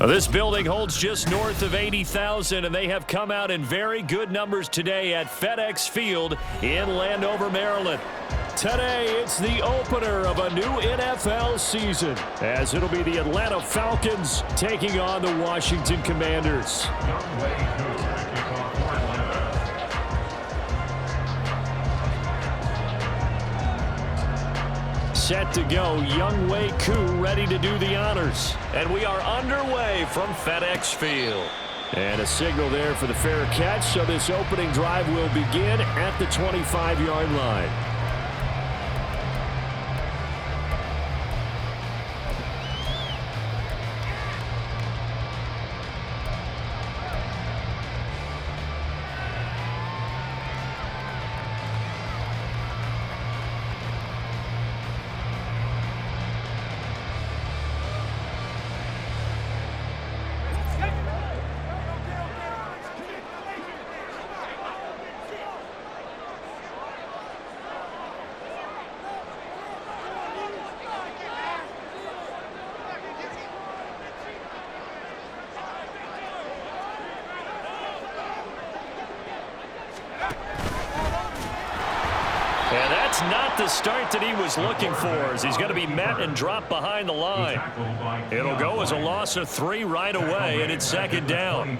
This building holds just north of 80,000, and they have come out in very good numbers today at FedEx Field in Landover, Maryland. Today, it's the opener of a new NFL season, as it'll be the Atlanta Falcons taking on the Washington Commanders. Set to go, Young Wei Koo ready to do the honors. And we are underway from FedEx Field. And a signal there for the fair catch, so this opening drive will begin at the 25-yard line. And that's not the start that he was looking for, as he's going to be met and dropped behind the line. It'll go as a loss of 3 right away, and it's second down.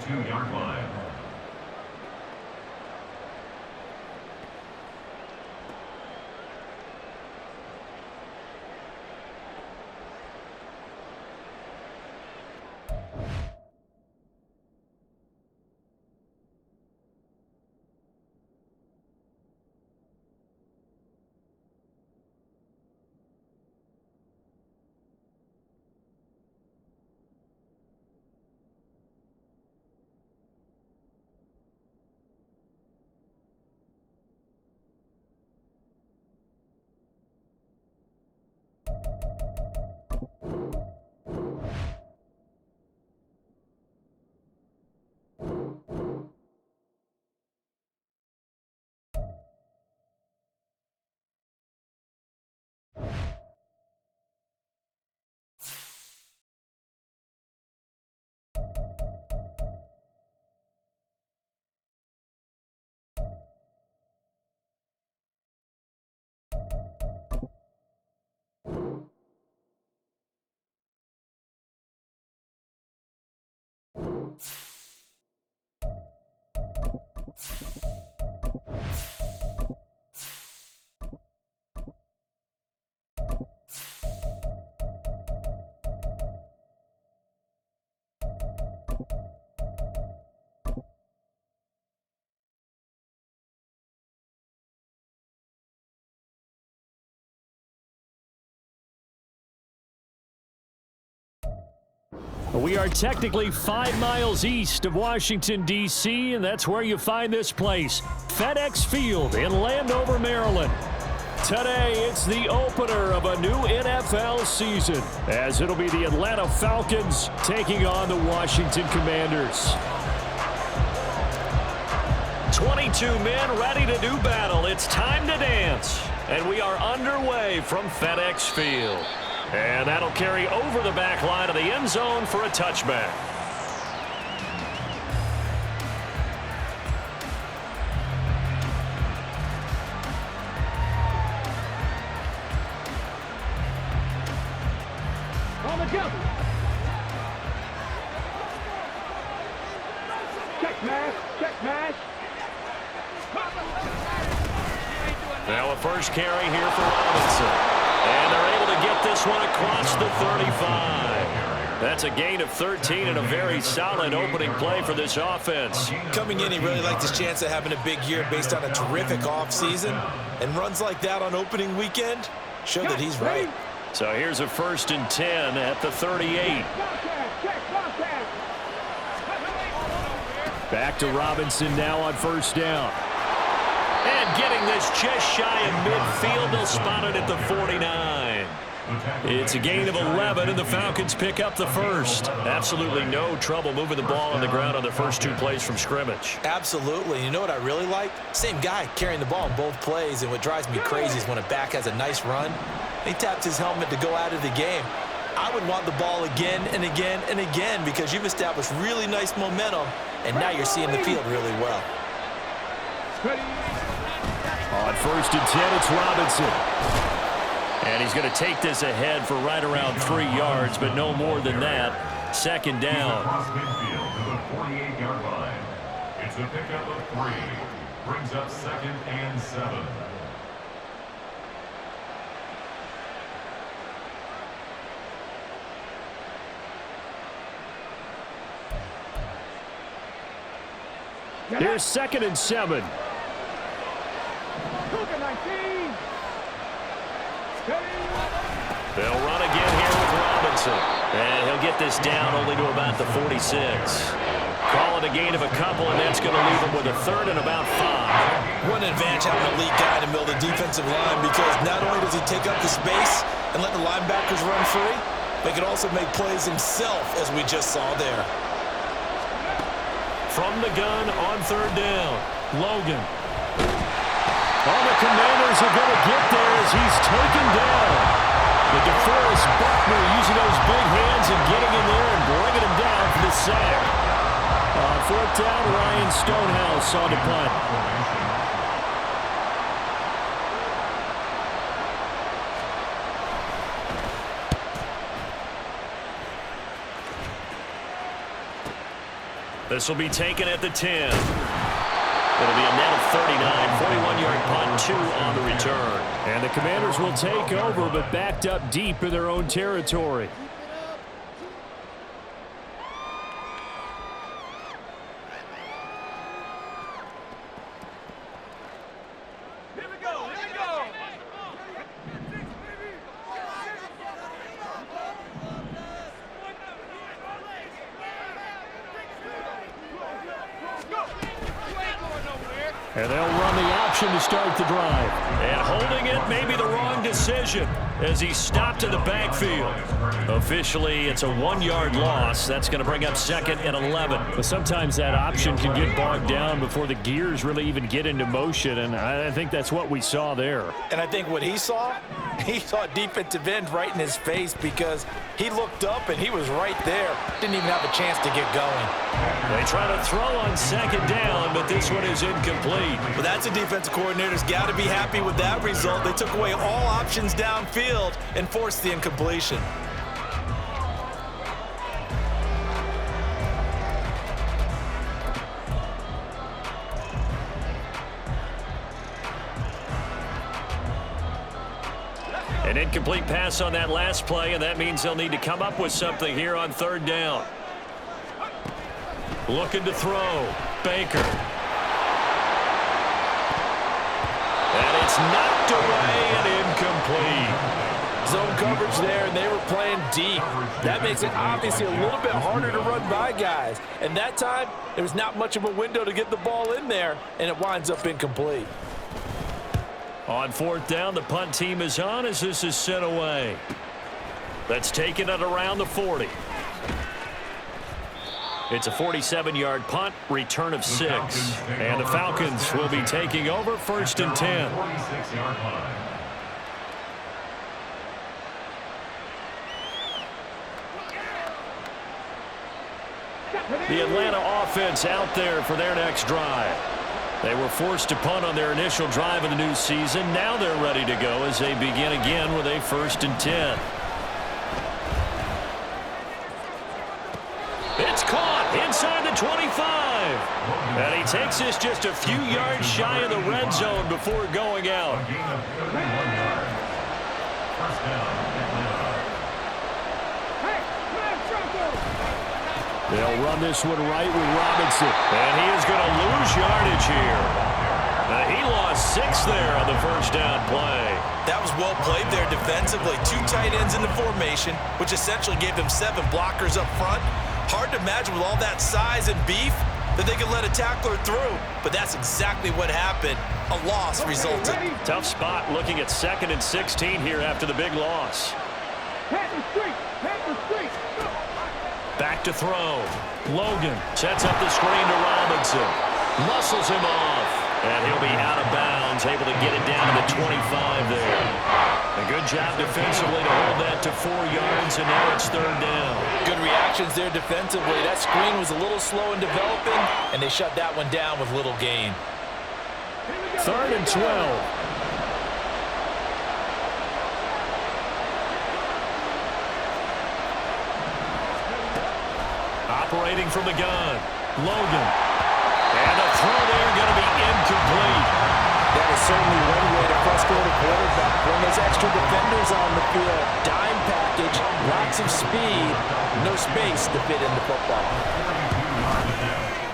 We are technically 5 miles east of Washington, D.C., and that's where you find this place, FedEx Field in Landover, Maryland. Today, it's the opener of a new NFL season, as it'll be the Atlanta Falcons taking on the Washington Commanders. 22 men ready to do battle. It's time to dance, and we are underway from FedEx Field. And that'll carry over the back line of the end zone for a touchback. On the jump. Check mash, check mash. Now a first carry here for Robinson. And they're able to get this one across the 35. That's a gain of 13 and a very solid opening play for this offense. Coming in, he really liked his chance of having a big year based on a terrific offseason. And runs like that on opening weekend show that he's right. So here's a 1st and 10 at the 38. Back to Robinson now on 1st down. And getting this just shy of midfield, they'll spot it at the 49. It's a gain of 11, and the Falcons pick up the first. Absolutely no trouble moving the ball on the ground on the first 2 plays from scrimmage. Absolutely. You know what I really like? Same guy carrying the ball in both plays, and what drives me crazy is when a back has a nice run, he taps his helmet to go out of the game. I would want the ball again and again and again because you've established really nice momentum, and now you're seeing the field really well. On 1st and 10, it's Robinson. And he's going to take this ahead for right around 3 yards, but no more than that. 2nd down. Across midfield to the 48-yard line. It's a pickup of 3. Brings up 2nd and 7. Here's 2nd and 7. They'll run again here with Robinson. And he'll get this down only to about the 46. Call it a gain of a couple, and that's going to leave him with a 3rd and about 5. What an advantage having an elite guy to build a defensive line, because not only does he take up the space and let the linebackers run free, but he can also make plays himself, as we just saw there. From the gun on 3rd down, Logan. Oh, the Commanders are going to get there as he's taken down. The DeForest Buckner using those big hands and getting in there and bringing him down for the sack. On 4th down, Ryan Stonehouse on the punt. This will be taken at the 10. It'll be a net of 39, 41-yard punt, 2 on the return. And the Commanders will take over, but backed up deep in their own territory. And they'll run the option to start the drive. And holding it may be the wrong decision as he stopped in the backfield. Officially, it's a 1-yard loss. That's going to bring up 2nd and 11. But sometimes that option can get bogged down before the gears really even get into motion, and I think that's what we saw there. And I think what he saw defensive end right in his face, because he looked up and he was right there. Didn't even have a chance to get going. They try to throw on 2nd down, but this one is incomplete. But that's a defensive coordinator's got to be happy with that result. They took away all options downfield and forced the incompletion. An incomplete pass on that last play, and that means they'll need to come up with something here on 3rd down. Looking to throw. Baker. And it's knocked away and incomplete. Zone coverage there, and they were playing deep. That makes it obviously a little bit harder to run by guys. And that time, there was not much of a window to get the ball in there, and it winds up incomplete. On 4th down, the punt team is on as this is sent away. That's taken at around the 40. It's a 47-yard punt, return of 6. And the Falcons will be taking over 1st and 10. 46-yard line. The Atlanta offense out there for their next drive. They were forced to punt on their initial drive of the new season. Now they're ready to go as they begin again with a 1st and 10. It's caught inside the 25. And he takes this just a few yards shy of the red zone before going out. A gain of 31 yards. First down, Atlanta. They'll run this one right with Robinson. And he is going to lose yardage here. He lost 6 there on the 1st down play. That was well played there defensively. 2 tight ends in the formation, which essentially gave them 7 blockers up front. Hard to imagine with all that size and beef that they could let a tackler through. But that's exactly what happened. A loss resulted. Tough spot looking at 2nd and 16 here after the big loss. Back to throw. Logan sets up the screen to Robinson. Muscles him off. And he'll be out of bounds, able to get it down to the 25 there. A good job defensively to hold that to 4 yards, and now it's 3rd down. Good reactions there defensively. That screen was a little slow in developing, and they shut that one down with little gain. 3rd and 12. Operating from the gun, Logan. And a throw there going to be incomplete. That is certainly one way to frustrate a quarterback. When there's extra defenders on the field, dime package, lots of speed, no space to fit in the football.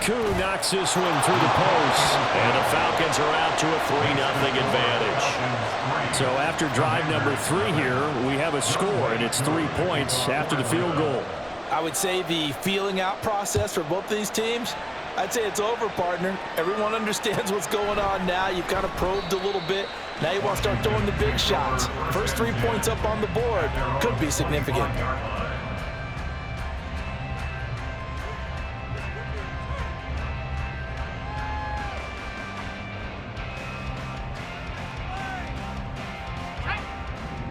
Koo knocks this one through the post, and the Falcons are out to a 3-0 advantage. So after drive number 3 here, we have a score, and it's 3 points after the field goal. I would say the feeling out process for both these teams, I'd say it's over, partner. Everyone understands what's going on now. You've kind of probed a little bit. Now you want to start throwing the big shots. First 3 points up on the board could be significant.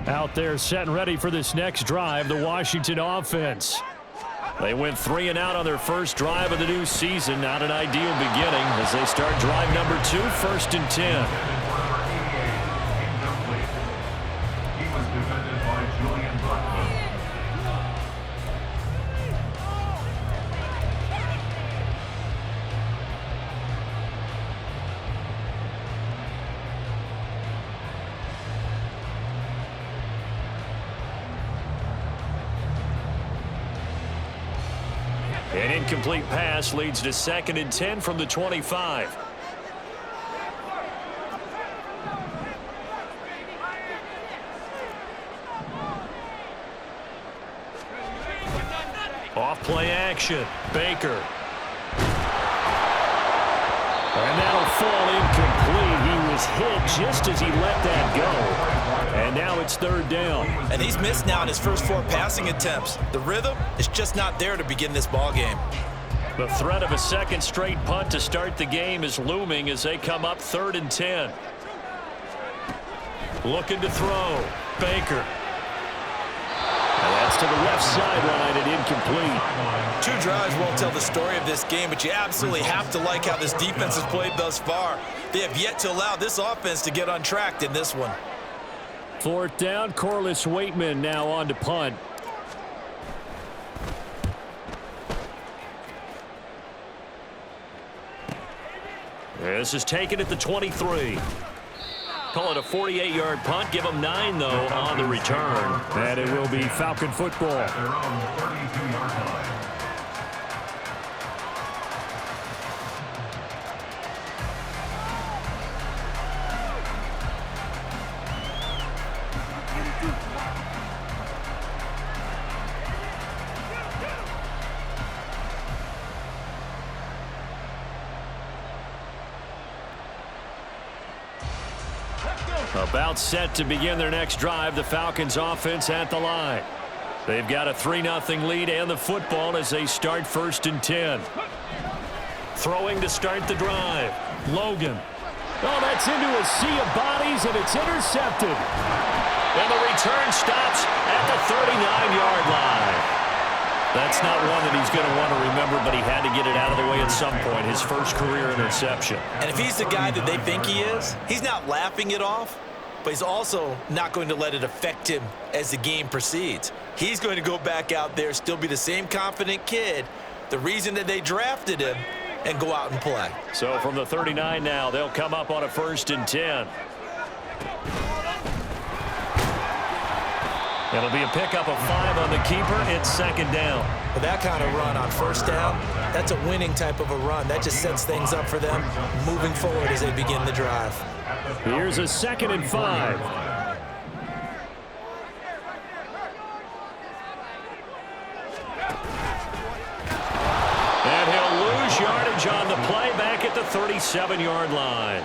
Out there set and ready for this next drive, the Washington offense. They went 3 and out on their first drive of the new season. Not an ideal beginning as they start drive number 2, 1st and 10. He was defended by Julian Butler. An incomplete pass leads to 2nd and 10 from the 25. Off play action. Baker. And that'll fall incomplete. He was hit just as he let that go. And now it's 3rd down. And he's missed now in his first 4 passing attempts. The rhythm is just not there to begin this ball game. The threat of a 2nd straight punt to start the game is looming as they come up 3rd and 10. Looking to throw. Baker. And that's to the left sideline and incomplete. 2 drives won't tell the story of this game, but you absolutely have to like how this defense has played thus far. They have yet to allow this offense to get untracked in this one. 4th down, Corliss Waitman now on to punt. This is taken at the 23. Call it a 48-yard punt. Give them 9, though, on the return. And it will be Falcon football. At their own 32-yard line. About set to begin their next drive. The Falcons offense at the line. They've got a 3-0 lead and the football as they start 1st and 10. Throwing to start the drive. Logan. Oh, that's into a sea of bodies, and it's intercepted. And the return stops at the 39-yard line. That's not one that he's going to want to remember, but he had to get it out of the way at some point. His first career interception. And if he's the guy that they think he is, he's not laughing it off, but he's also not going to let it affect him as the game proceeds. He's going to go back out there, still be the same confident kid, the reason that they drafted him, and go out and play. So from the 39 now, they'll come up on a 1st and 10. It'll be a pickup of 5 on the keeper. It's 2nd down. With that kind of run on 1st down, that's a winning type of a run. That just sets things up for them moving forward as they begin the drive. Here's a 2nd and 5. And he'll lose yardage on the play back at the 37-yard line.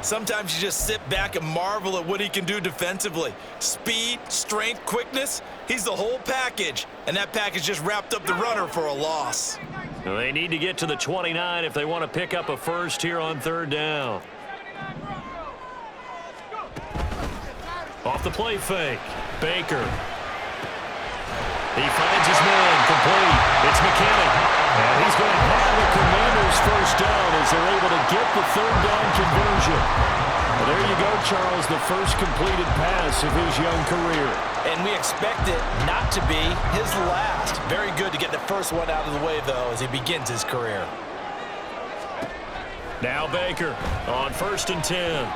Sometimes you just sit back and marvel at what he can do defensively. Speed, strength, quickness, he's the whole package. And that package just wrapped up the runner for a loss. They need to get to the 29 if they want to pick up a first here on 3rd down. Off the play fake. Baker. He finds his man, complete. It's McKinnon. And he's going to have a Commanders first down as they're able to get the third down conversion. Well, there you go, Charles, the first completed pass of his young career. And we expect it not to be his last. Very good to get the first one out of the way, though, as he begins his career. Now Baker on 1st and 10.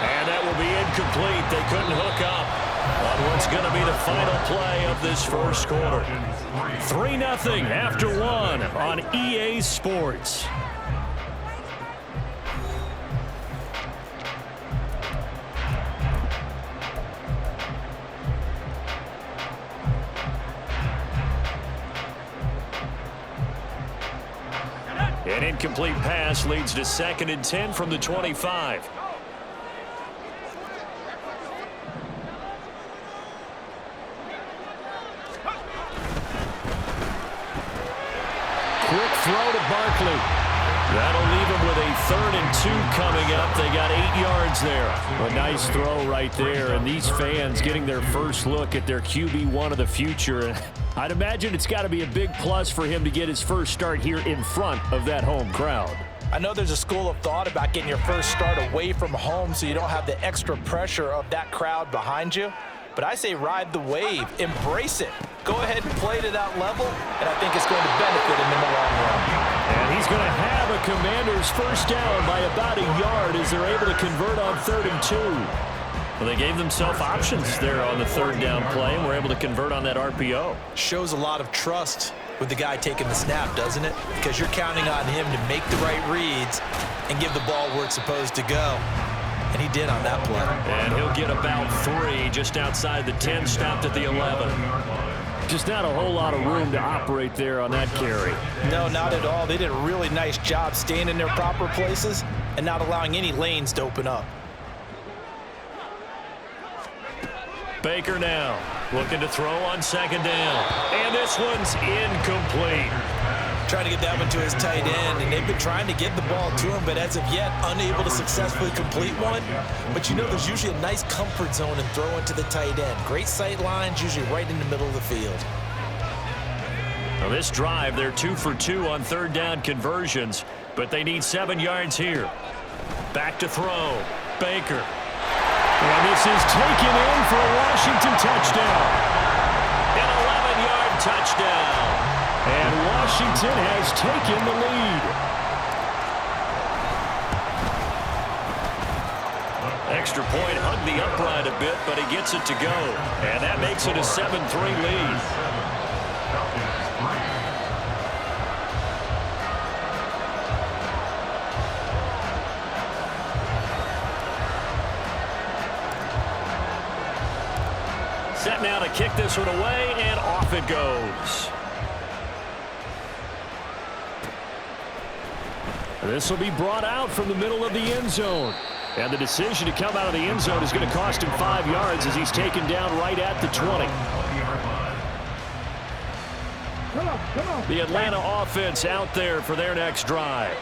And that will be incomplete. They couldn't hook up on what's going to be the final play of this first quarter. 3-0 after 1 on EA Sports. An incomplete pass leads to 2nd and 10 from the 25. Quick throw to Barkley. That'll leave him with a 3rd and 2 coming up. They got 8 yards there. A nice throw right there. And these fans getting their first look at their QB1 of the future. I'd imagine it's got to be a big plus for him to get his first start here in front of that home crowd. I know there's a school of thought about getting your first start away from home so you don't have the extra pressure of that crowd behind you. But I say ride the wave, embrace it. Go ahead and play to that level, and I think it's going to benefit him in the long run. And he's going to have a Commanders first down by about a yard as they're able to convert on 3rd and 2. Well, they gave themselves options there on the 3rd down play, and were able to convert on that RPO. Shows a lot of trust with the guy taking the snap, doesn't it? Because you're counting on him to make the right reads and give the ball where it's supposed to go. And he did on that play. And he'll get about 3 just outside the 10, stopped at the 11. Just not a whole lot of room to operate there on that carry. No, not at all. They did a really nice job staying in their proper places and not allowing any lanes to open up. Baker now looking to throw on 2nd down. And this one's incomplete. Trying to get that one to his tight end, and they've been trying to get the ball to him, but as of yet, unable to successfully complete one. But you know there's usually a nice comfort zone in throwing to the tight end. Great sight lines, usually right in the middle of the field. Now this drive, they're 2 for 2 on 3rd down conversions, but they need 7 yards here. Back to throw. Baker. And this is taken in for a Washington touchdown. An 11-yard touchdown. And Washington has taken the lead. Extra point hugged the upright a bit, but he gets it to go. And that makes it a 7-3 lead. Set now to kick this one away, and off it goes. This will be brought out from the middle of the end zone. And the decision to come out of the end zone is going to cost him 5 yards as he's taken down right at the 20. The Atlanta offense out there for their next drive.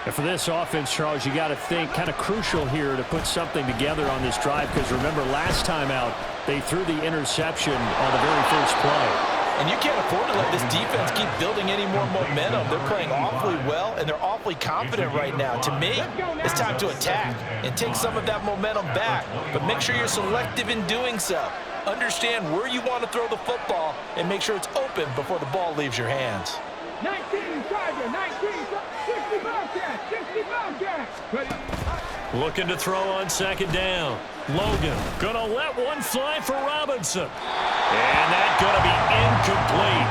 And for this offense, Charles, you got to think kind of crucial here to put something together on this drive, because remember last time out they threw the interception on the very first play. And you can't afford to let this defense keep building any more momentum. They're playing awfully well, and they're awfully confident right now. To me, it's time to attack and take some of that momentum back. But make sure you're selective in doing so. Understand where you want to throw the football and make sure it's open before the ball leaves your hands. 19, Tiger, 19, 60 Bobcats, 60 Bobcats. Looking to throw on 2nd down. Logan gonna let one fly for Robinson. And that's gonna be incomplete.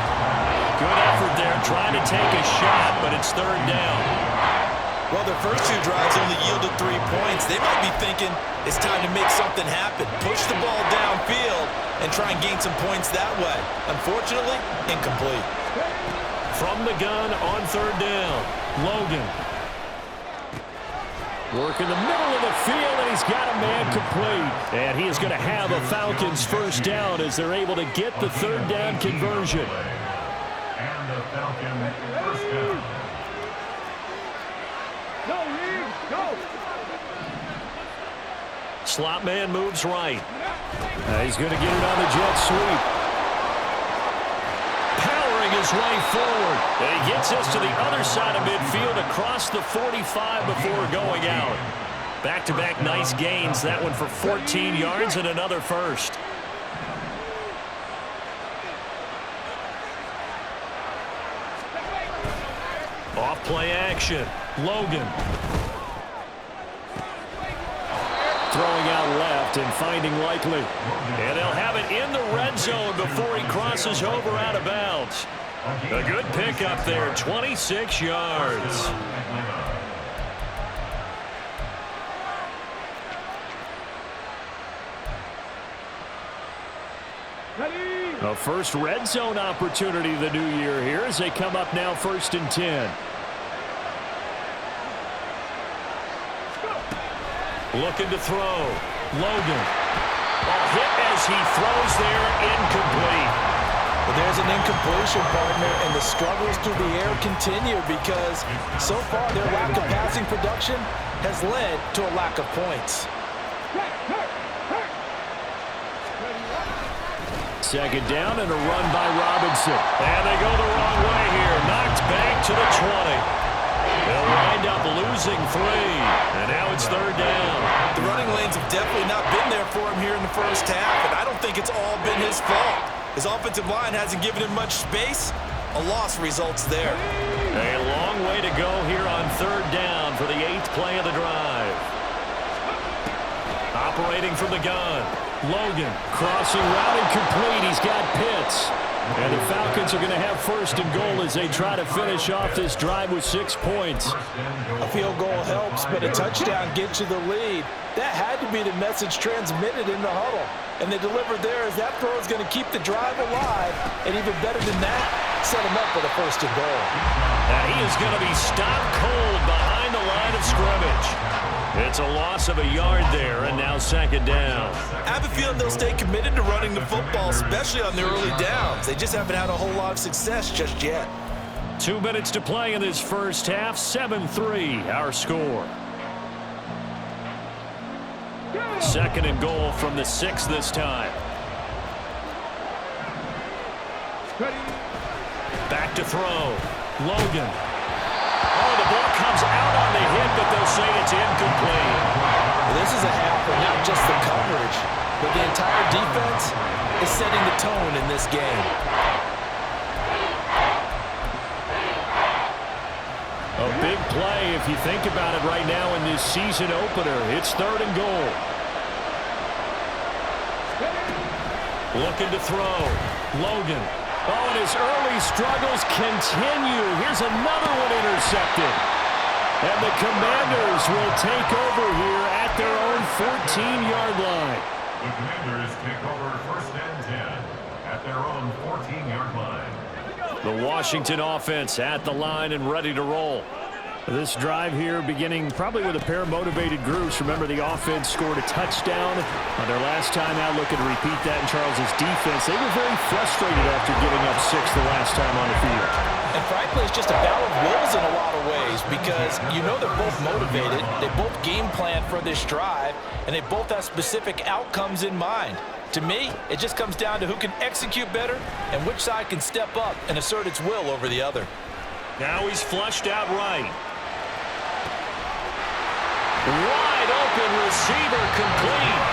Good effort there trying to take a shot, but it's 3rd down. Well, their first 2 drives only yielded 3 points. They might be thinking it's time to make something happen. Push the ball downfield and try and gain some points that way. Unfortunately, incomplete. From the gun on 3rd down. Logan. Work in the middle of the field, and he's got a man complete. And he is going to have a Falcons first down as they're able to get the 3rd down conversion. And the Falcons first down. Go, Reed, go. Slot man moves right. He's going to get it on the jet sweep. Powering his way forward. And he gets us to the other side of midfield across the 45 before going out. Back-to-back nice gains. That one for 14 yards and another first. Off play action. Logan. Throwing out left and finding Likely. And they'll have it in the red zone before he crosses over out of bounds. A good pickup there, 26 yards. A first red zone opportunity the new year here as they come up now 1st and 10. Looking to throw. Logan. Ball hit as he throws there, incomplete. Well, there's an incompletion, partner, and the struggles through the air continue because so far their lack of passing production has led to a lack of points. Second down and a run by Robinson. And they go the wrong way here. Knocked back to the 20. They'll wind up losing 3. And now it's 3rd down. The running lanes have definitely not been there for him here in the first half, and I don't think it's all been his fault. His offensive line hasn't given him much space. A loss results there. A long way to go here on 3rd down for the 8th play of the drive. Operating from the gun. Logan crossing route and complete. He's got Pitts. And the Falcons are going to have 1st and goal as they try to finish off this drive with 6 points. A field goal helps, but a touchdown gets you the lead. That had to be the message transmitted in the huddle. And they delivered there as that throw is going to keep the drive alive. And even better than that, set him up with a 1st and goal. And he is going to be stopped cold behind the line of scrimmage. It's a loss of a yard there, and now 2nd down. I have a feeling they'll stay committed to running the football, especially on the early downs. They just haven't had a whole lot of success just yet. 2 minutes to play in this first half. 7-3, our score. 2nd and goal from the 6 this time. Back to throw. Logan. Oh, the ball comes out on the hit, but they'll say it's incomplete. Well, this is a half of not just the coverage, but the entire defense is setting the tone in this game. A big play if you think about it right now in this season opener. It's 3rd and goal. Looking to throw. Logan. Oh, and his early struggles continue. Here's another one intercepted. And the Commanders will take over here at their own 14-yard line. The Commanders take over 1st and 10 at their own 14-yard line. The Washington offense at the line and ready to roll. This drive here beginning probably with a pair of motivated groups. Remember, the offense scored a touchdown on their last time out. Looking to repeat that in Charles's defense. They were very frustrated after giving up 6 the last time on the field. And frankly, it's just a battle of wills in a lot of ways because you know they're both motivated. They both game plan for this drive, and they both have specific outcomes in mind. To me, it just comes down to who can execute better and which side can step up and assert its will over the other. Now he's flushed out right. Wide open receiver complete.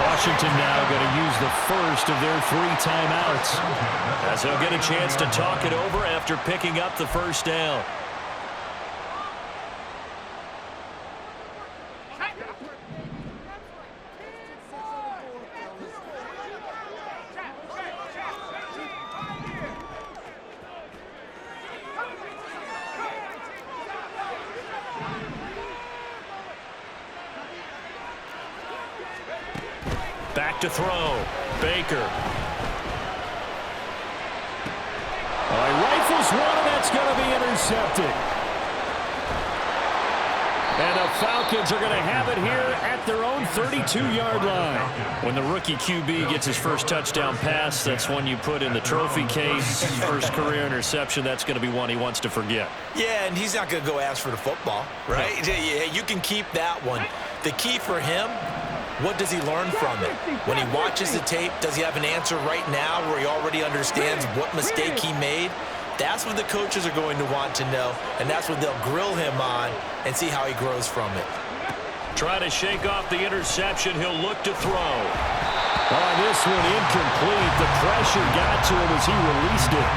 Washington now going to use the first of their 3 timeouts as they'll get a chance to talk it over after picking up the 1st down. Back to throw. Baker. He rifles one, and that's going to be intercepted. And the Falcons are going to have it here at their own 32-yard line. When the rookie QB gets his first touchdown pass, that's one you put in the trophy case. First career interception, that's going to be one he wants to forget. Yeah, and he's not going to go ask for the football, right? Yeah, you can keep that one. The key for him What does he learn from it? When he watches the tape, does he have an answer right now where he already understands what mistake he made? That's what the coaches are going to want to know, and that's what they'll grill him on and see how he grows from it. Try to shake off the interception. He'll look to throw. Oh, this one incomplete. The pressure got to him as he released it.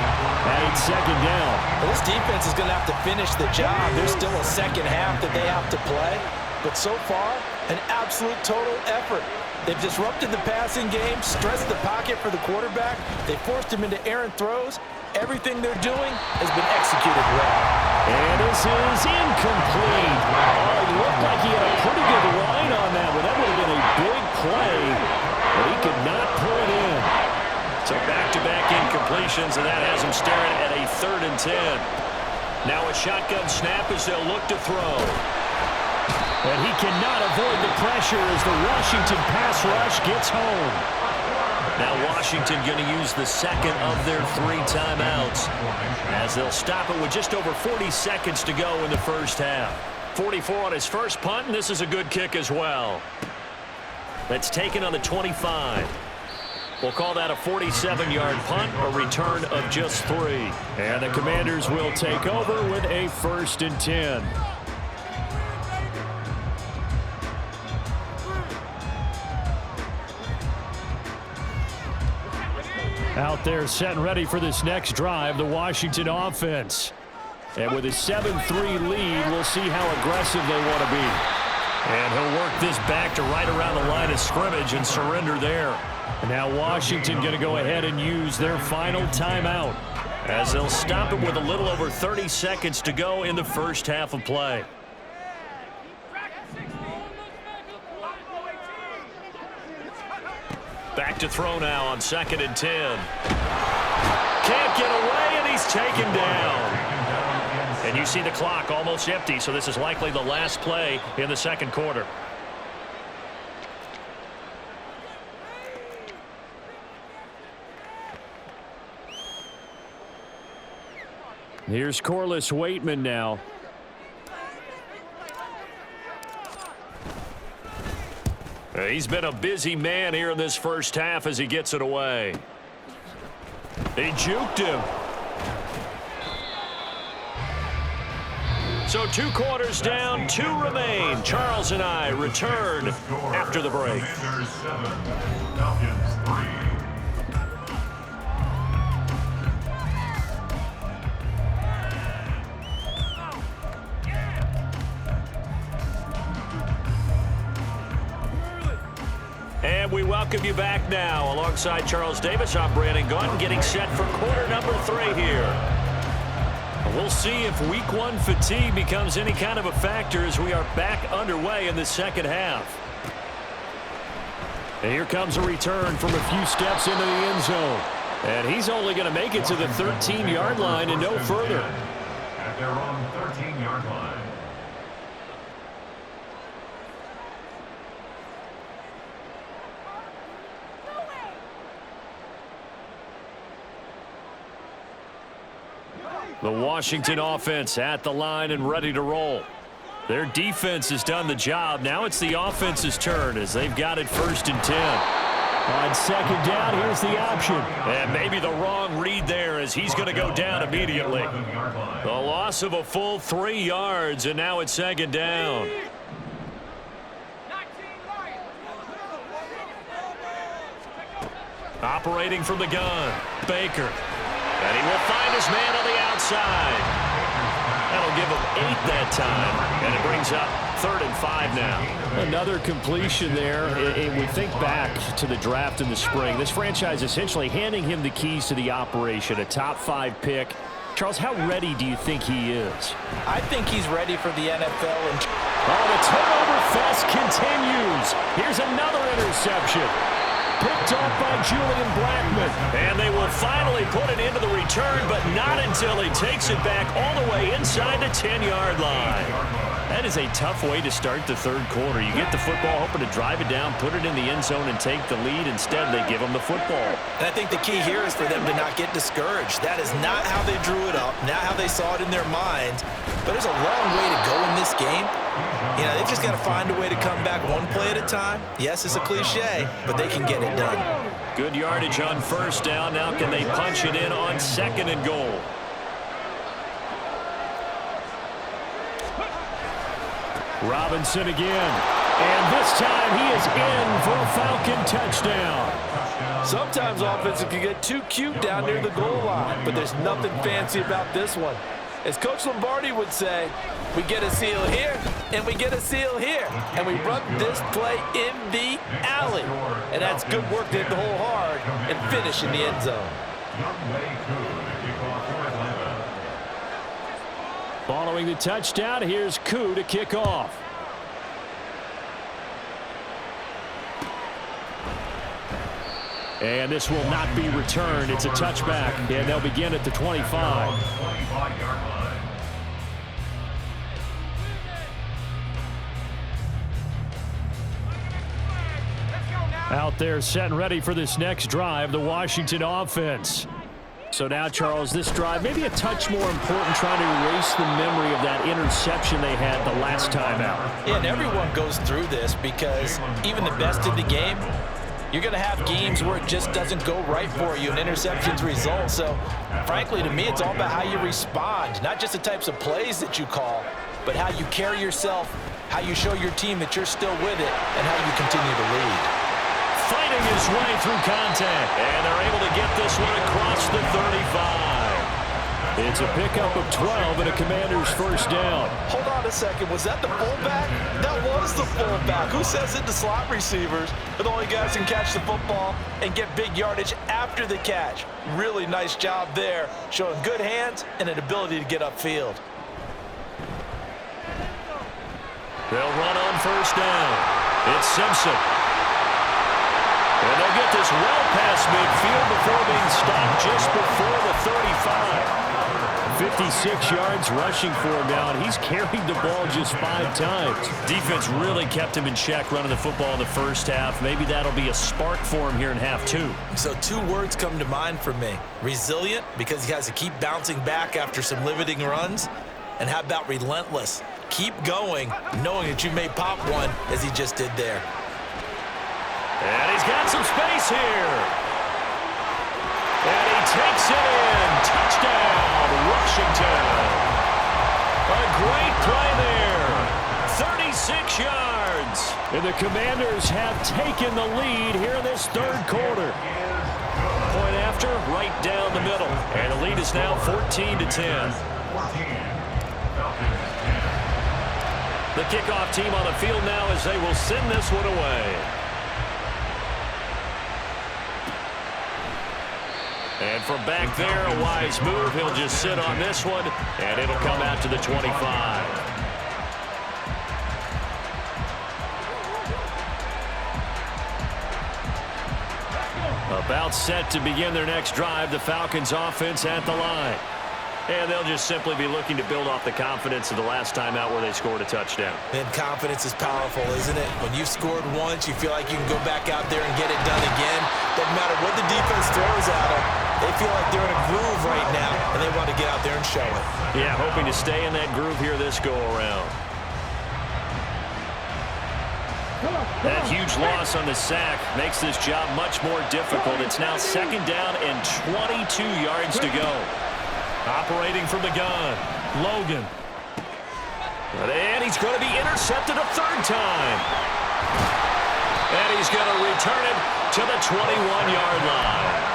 And it's second down. Well, this defense is going to have to finish the job. There's still a second half that they have to play. But so far, an absolute total effort. They've disrupted the passing game, stressed the pocket for the quarterback. They forced him into errant throws. Everything they're doing has been executed well. And this is incomplete. Oh, it looked like he had a pretty good line on that one. That would have been a big play, but he could not pull it in. So back-to-back incompletions, and that has him staring at a 3rd and 10. Now a shotgun snap as they'll look to throw. And he cannot avoid the pressure as the Washington pass rush gets home. Now Washington going to use the second of their 3 timeouts as they'll stop it with just over 40 seconds to go in the first half. 44 on his first punt, and this is a good kick as well. That's taken on the 25. We'll call that a 47-yard punt, a return of just 3. And the Commanders will take over with a 1st and 10. Out there set and ready for this next drive, the Washington offense. And with a 7-3 lead, we'll see how aggressive they want to be. And he'll work this back to right around the line of scrimmage and surrender there. And now Washington going to go ahead and use their final timeout as they'll stop it with a little over 30 seconds to go in the first half of play. Back to throw now on 2nd and 10. Can't get away, and he's taken down. And you see the clock almost empty, so this is likely the last play in the second quarter. Here's Corliss Waitman now. He's been a busy man here in this first half as he gets it away. He juked him. So 2 quarters down, 2 remain. Charles and I return after the break. Commanders 7, Falcons 3. And we welcome you back now. Alongside Charles Davis, I'm Brandon Gaunton, getting set for quarter number 3 here. We'll see if week 1 fatigue becomes any kind of a factor as we are back underway in the second half. And here comes a return from a few steps into the end zone. And he's only going to make it to the 13-yard line and no further. At their own 13-yard line. The Washington offense at the line and ready to roll. Their defense has done the job. Now it's the offense's turn as they've got it 1st and 10. On 2nd down, here's the option. And maybe the wrong read there as he's going to go down immediately. The loss of a full 3 yards, and now it's 2nd down. Operating from the gun, Baker. And he will find his man on the outside. That'll give him 8 that time. And it brings up 3rd and 5 now. Another completion there. And we think back to the draft in the spring. This franchise essentially handing him the keys to the operation, a top 5 pick. Charles, how ready do you think he is? I think he's ready for the NFL. Oh, the turnover fest continues. Here's another interception. Picked off by Julian Blackmon. And they will finally put it into the return, but not until he takes it back all the way inside the 10-yard line. That is a tough way to start the 3rd quarter. You get the football, hoping to drive it down, put it in the end zone, and take the lead. Instead, they give him the football. And I think the key here is for them to not get discouraged. That is not how they drew it up, not how they saw it in their minds. But there's a long way to go in this game. You know, they've just got to find a way to come back one play at a time. Yes, it's a cliche, but they can get it done. Good yardage on first down. Now can they punch it in on 2nd and goal? Robinson again. And this time he is in for a Falcon touchdown. Sometimes offenses can get too cute down near the goal line, but there's nothing fancy about this one. As Coach Lombardi would say, we get a seal here, and we get a seal here, and we run this play in the alley. And that's good work to hit the hole hard and finish in the end zone. Following the touchdown, here's Koo to kick off. And this will not be returned. It's a touchback, and they'll begin at the 25. Out there set and ready for this next drive, the Washington offense. So now, Charles, this drive maybe a touch more important, trying to erase the memory of that interception they had the last time out. Yeah, and everyone goes through this because even the best in the game, you're going to have games where it just doesn't go right for you and interceptions result. So, frankly, to me, it's all about how you respond, not just the types of plays that you call, but how you carry yourself, how you show your team that you're still with it, and how you continue to lead. Fighting his way through contact, and they're able to get this one across the 35. It's a pickup of 12 and a Commander's first down. Hold on a second. Was that the fullback? That was the fullback. Who says it to slot receivers? But the only guys can catch the football and get big yardage after the catch. Really nice job there, showing good hands and an ability to get upfield. They'll run on first down. It's Simpson. And they'll get this well past midfield before being stopped just before the 35. 56 yards rushing for him now, and he's carried the ball just 5 times. Defense really kept him in check running the football in the first half. Maybe that'll be a spark for him here in half 2. So 2 words come to mind for me. Resilient, because he has to keep bouncing back after some limiting runs. And how about relentless? Keep going, knowing that you may pop one, as he just did there. And he's got some space here. And he takes it in. Touchdown, Washington. A great play there. 36 yards. And the Commanders have taken the lead here in this 3rd quarter. Point after, right down the middle. And the lead is now 14-10. The kickoff team on the field now as they will send this one away. And from back there, a wise move. He'll just sit on this one, and it'll come out to the 25. About set to begin their next drive, the Falcons offense at the line. And they'll just simply be looking to build off the confidence of the last time out where they scored a touchdown. And confidence is powerful, isn't it? When you've scored once, you feel like you can go back out there and get it done again. Doesn't matter what the defense throws at them. They feel like they're in a groove right now, and they want to get out there and show it. Yeah, hoping to stay in that groove here this go-around. That huge loss on the sack makes this job much more difficult. It's now 2nd down and 22 yards to go. Operating from the gun, Logan. And he's going to be intercepted a 3rd time. And he's going to return it to the 21-yard line.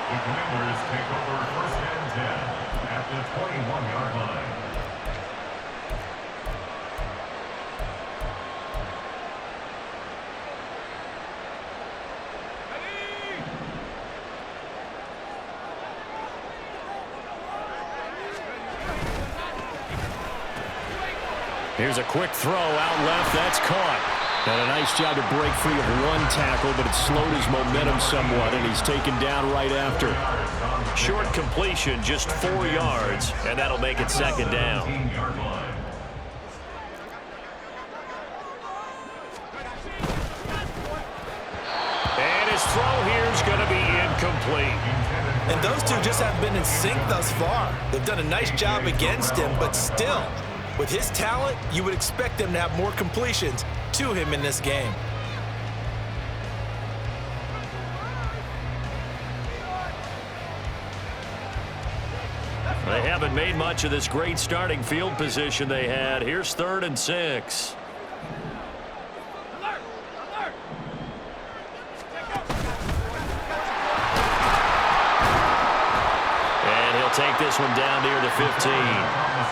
The Commanders take over 1st and 10 at the 21-yard line. Here's a quick throw out left. That's caught. And a nice job to break free of one tackle, but it slowed his momentum somewhat, and he's taken down right after. Short completion, just 4 yards, and that'll make it 2nd down. And his throw here is going to be incomplete. And those two just haven't been in sync thus far. They've done a nice job against him, but still, with his talent, you would expect them to have more completions to him in this game. They haven't made much of this great starting field position they had. Here's 3rd and 6. And he'll take this one down near the 15.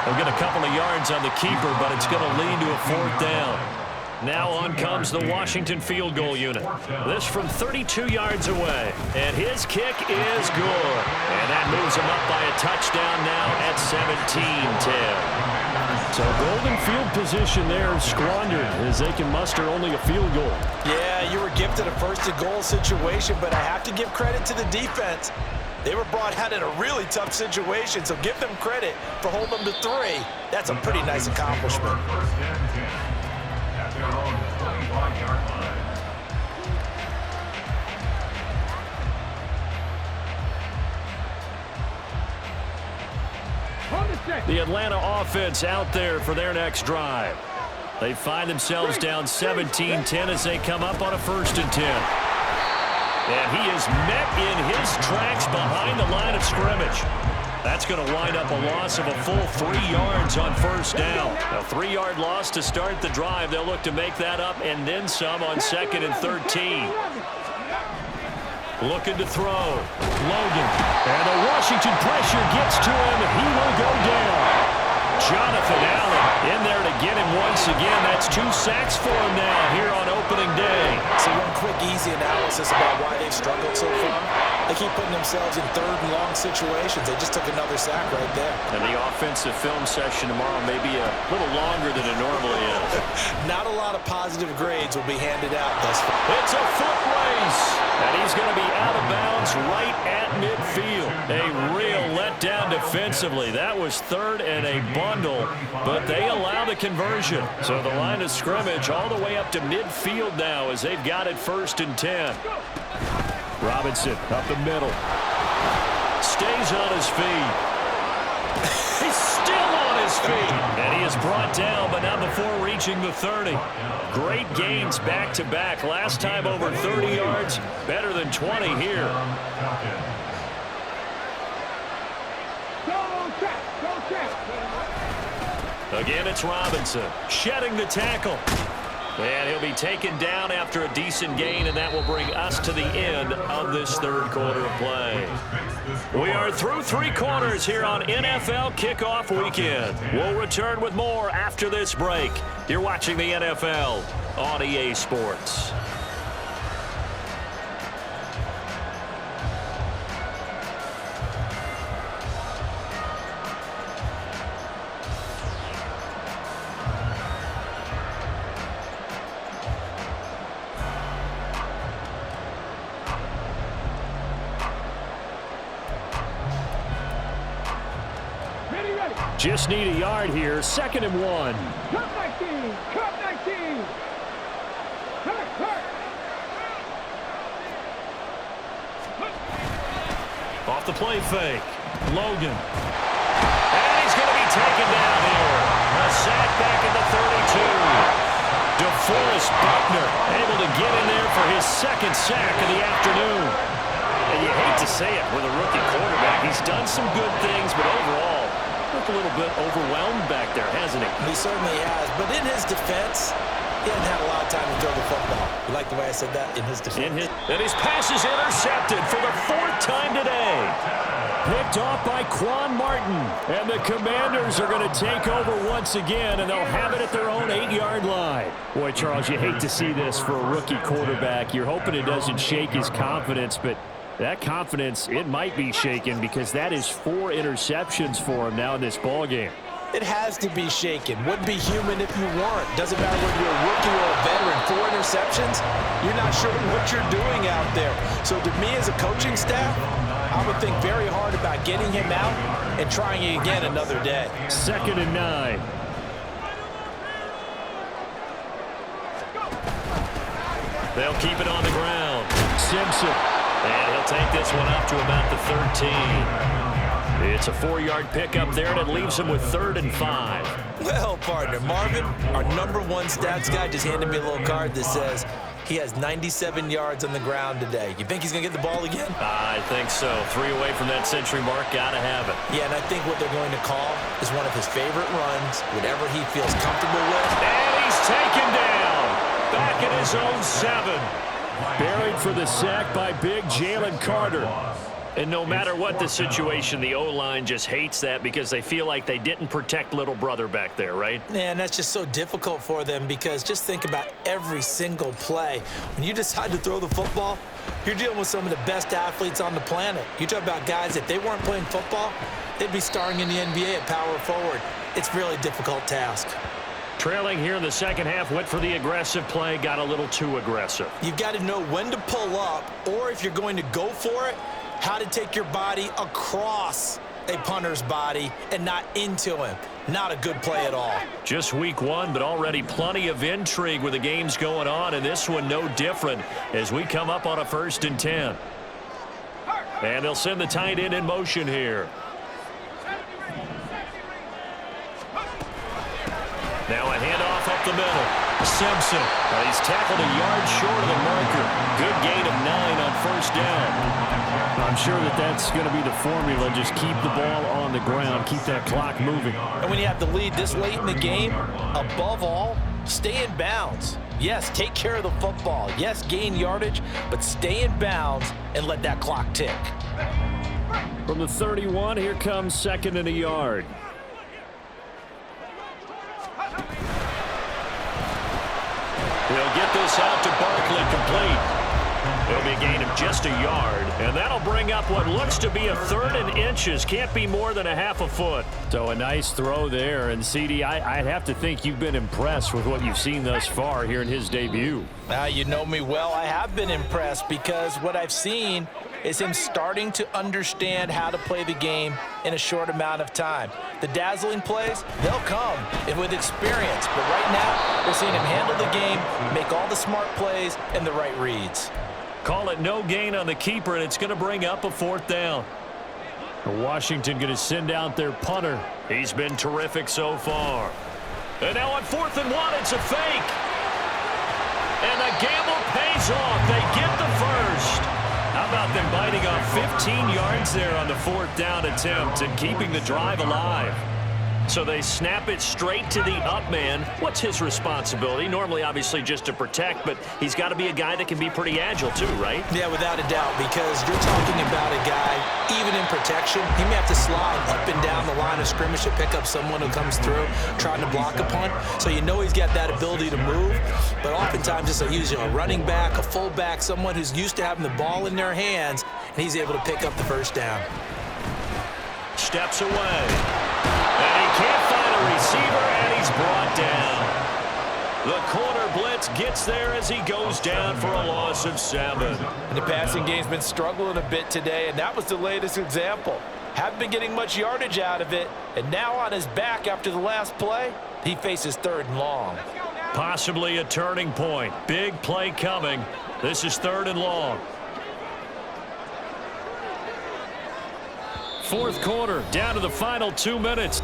They'll get a couple of yards on the keeper, but it's going to lead to a 4th down. Now on comes the Washington field goal unit. This from 32 yards away. And his kick is good. And that moves him up by a touchdown now at 17-10. So golden field position there squandered as they can muster only a field goal. Yeah, you were gifted a 1st and goal situation, but I have to give credit to the defense. They were brought out in a really tough situation, so give them credit for holding them to 3. That's a pretty nice accomplishment. Their own 25-yard line. The Atlanta offense out there for their next drive. They find themselves down 17-10 as they come up on a 1st and 10. And he is met in his tracks behind the line of scrimmage. That's going to wind up a loss of a full 3 yards on 1st down. A 3-yard loss to start the drive. They'll look to make that up and then some on 2nd and 13. Looking to throw. Logan. And the Washington pressure gets to him. He will go down. Jonathan Allen in there to get him once again. That's 2 sacks for him now here on opening day. So one quick, easy analysis about why they've struggled so far. They keep putting themselves in 3rd and long situations. They just took another sack right there. And the offensive film session tomorrow may be a little longer than it normally is. Not a lot of positive grades will be handed out thus far. It's a foot race. And he's going to be out of bounds right at midfield. A real letdown defensively. That was 3rd and a bundle, but they allow the conversion. So the line of scrimmage all the way up to midfield now as they've got it 1st and 10. Robinson up the middle. Stays on his feet. He's still on his feet. And he is brought down, but not before reaching the 30. Great gains back-to-back. Last time over 30 yards. Better than 20 here. Again, it's Robinson shedding the tackle. And he'll be taken down after a decent gain, and that will bring us to the end of this 3rd quarter of play. We are through 3 quarters here on NFL Kickoff Weekend. We'll return with more after this break. You're watching the NFL on EA Sports. Just need a yard here. 2nd and 1. Cup 19. Cup 19. Off the play fake. Logan. And he's going to be taken down here. A sack back at the 32. DeForest Buckner able to get in there for his 2nd sack of the afternoon. And you hate to say it with a rookie quarterback. He's done some good things, but overall, looked a little bit overwhelmed back there, hasn't he? He certainly has. But in his defense, he hasn't had a lot of time to throw the football. You like the way I said that? In his defense. And his pass is intercepted for the 4th time today. Picked off by Quan Martin. And the Commanders are going to take over once again, and they'll have it at their own 8-yard line. Boy, Charles, you hate to see this for a rookie quarterback. You're hoping it doesn't shake his confidence, but that confidence, it might be shaken because that is 4 interceptions for him now in this ballgame. It has to be shaken. Wouldn't be human if you weren't. Doesn't matter whether you're a rookie or a veteran. 4 interceptions, you're not sure what you're doing out there. So to me as a coaching staff, I would think very hard about getting him out and trying it again another day. 2nd and 9. They'll keep it on the ground. Simpson. And he'll take this one up to about the 13. It's a 4-yard pickup there, and it leaves him with 3rd and 5. Well, partner, Marvin, our #1 stats guy, just handed me a little card that says he has 97 yards on the ground today. You think he's going to get the ball again? I think so. 3 away from that century mark. Got to have it. Yeah, and I think what they're going to call is one of his favorite runs, whatever he feels comfortable with. And he's taken down. Back at his own 7. Buried for the sack by big Jalen Carter. And no matter what the situation, the O-line just hates that because they feel like they didn't protect little brother back there, right? Man, that's just so difficult for them because just think about every single play. When you decide to throw the football, you're dealing with some of the best athletes on the planet. You talk about guys, if they weren't playing football, they'd be starring in the NBA at power forward. It's really a difficult task. Trailing here in the second half, went for the aggressive play, got a little too aggressive. You've got to know when to pull up, or if you're going to go for it, how to take your body across a punter's body and not into him. Not a good play at all. Just week 1, but already plenty of intrigue with the games going on, and this one no different as we come up on a 1st and 10. And they'll send the tight end in motion here. Now a handoff up the middle. Simpson. He's tackled a yard short of the marker. Good gain of 9 on 1st down. I'm sure that's going to be the formula. Just keep the ball on the ground. Keep that clock moving. And when you have the lead this late in the game, above all, stay in bounds. Yes, take care of the football. Yes, gain yardage, but stay in bounds and let that clock tick. From the 31, here comes 2nd and a yard. He'll get this out to Barkley, complete. It'll be a gain of just a yard, and that'll bring up what looks to be a 3rd and inches. Can't be more than a half a foot. So a nice throw there, and CD, I'd have to think you've been impressed with what you've seen thus far here in his debut. You know me well. I have been impressed because what I've seen is him starting to understand how to play the game in a short amount of time. The dazzling plays, they'll come with experience, but right now we're seeing him handle the game, make all the smart plays, and the right reads. Call it no gain on the keeper, and it's going to bring up a 4th down. Washington going to send out their punter. He's been terrific so far. And now on 4th and 1, it's a fake. And the gamble pays off. They get the first. How about them biting off 15 yards there on the 4th down attempt and keeping the drive alive? So they snap it straight to the up man. What's his responsibility? Normally, obviously, just to protect, but he's got to be a guy that can be pretty agile too, right? Yeah, without a doubt, because you're talking about a guy, even in protection, he may have to slide up and down the line of scrimmage to pick up someone who comes through trying to block a punt. So you know he's got that ability to move, but oftentimes it's usually a running back, a fullback, someone who's used to having the ball in their hands, and he's able to pick up the 1st down. Steps away. And he can't find a receiver, and he's brought down. The corner blitz gets there as he goes down for a loss of 7. And the passing game's been struggling a bit today, and that was the latest example. Haven't been getting much yardage out of it, and now on his back after the last play, he faces 3rd and long. Possibly a turning point. Big play coming. This is 3rd and long. 4th quarter, down to the final 2 minutes.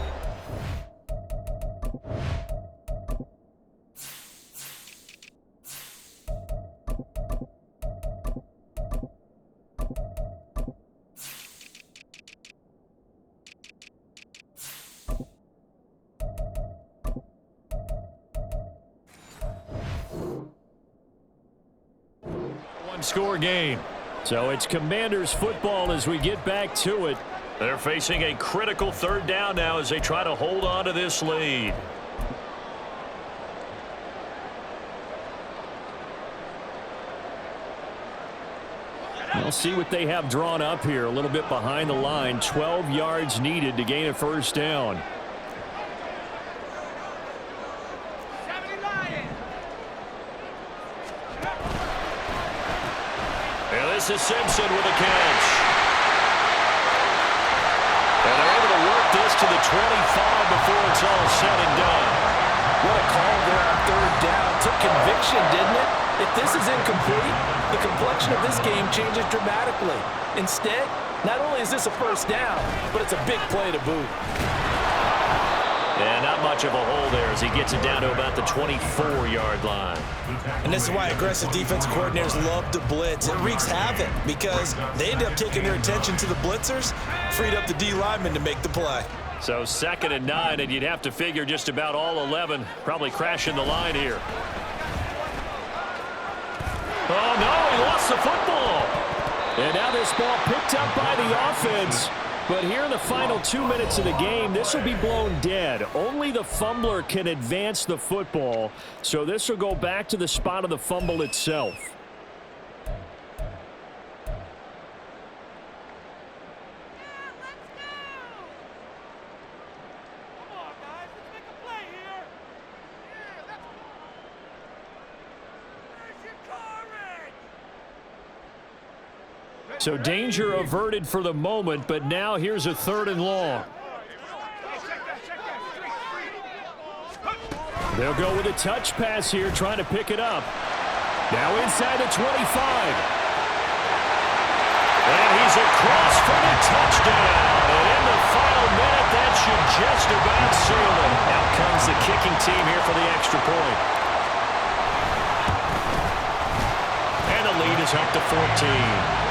One-score game. So it's Commanders football as we get back to it. They're facing a critical 3rd down now as they try to hold on to this lead. We'll see what they have drawn up here. A little bit behind the line. 12 yards needed to gain a 1st down. And this is Simpson with a catch. And they're able to work this to the 25 before it's all said and done. What a call there on 3rd down. Took conviction, didn't it? If this is incomplete, the complexion of this game changes dramatically. Instead, not only is this a first down, but it's a big play to boot. And not much of a hole there as he gets it down to about the 24-yard line. And this is why aggressive defensive coordinators love to blitz. It wreaks havoc because they end up taking their attention to the blitzers, freed up the D lineman to make the play. So 2nd and 9, and you'd have to figure just about all 11 probably crashing the line here. Oh, no, he lost the football. And now this ball picked up by the offense. But here in the final 2 minutes of the game, this will be blown dead. Only the fumbler can advance the football, so this will go back to the spot of the fumble itself. So danger averted for the moment, but now here's a 3rd and long. They'll go with a touch pass here, trying to pick it up. Now inside the 25. And he's across for the touchdown. And in the final minute, that should just about seal it. Out comes the kicking team here for the extra point. And the lead is up to 14.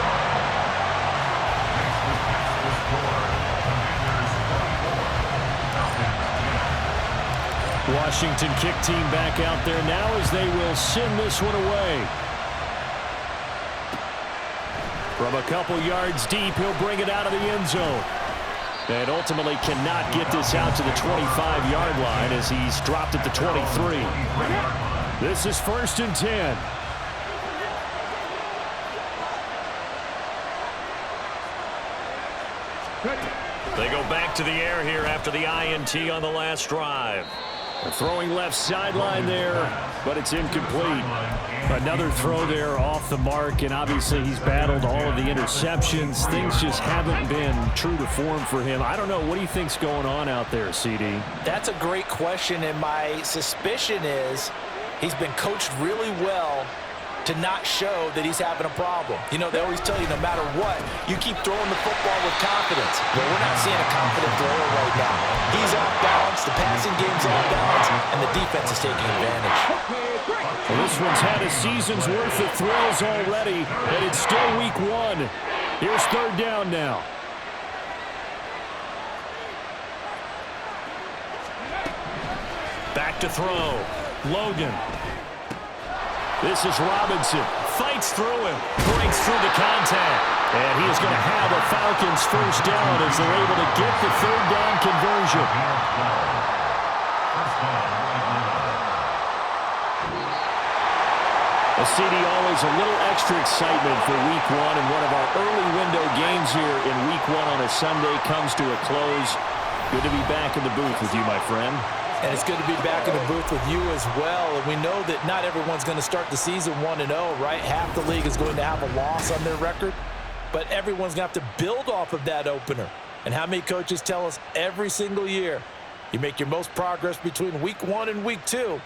Washington kick team back out there now as they will send this one away. From a couple yards deep, he'll bring it out of the end zone. And ultimately cannot get this out to the 25-yard line as he's dropped at the 23. This is 1st and 10. They go back to the air here after the INT on the last drive. They're throwing left sideline there, but it's incomplete. Another throw there off the mark, and obviously he's battled all of the interceptions. Things just haven't been true to form for him. I don't know. What do you think's going on out there, CD? That's a great question, and my suspicion is he's been coached really well to not show that he's having a problem. You know, they always tell you no matter what, you keep throwing the football with confidence. Well, we're not seeing a confident thrower right now. He's off balance, the passing game's off balance, and the defense is taking advantage. Well, this one's had a season's worth of thrills already, and it's still week 1. Here's 3rd down now. Back to throw. Logan. This is Robinson. Fights through him. Breaks through the contact. And he is going to have a Falcons 1st down as they're able to get the 3rd down conversion. A CD, always a little extra excitement for week 1. And one of our early window games here in week 1 on a Sunday comes to a close. Good to be back in the booth with you, my friend. And it's good to be back in the booth with you as well. And we know that not everyone's going to start the season 1-0, right? Half the league is going to have a loss on their record. But everyone's going to have to build off of that opener. And how many coaches tell us every single year, you make your most progress between week 1 and week 2.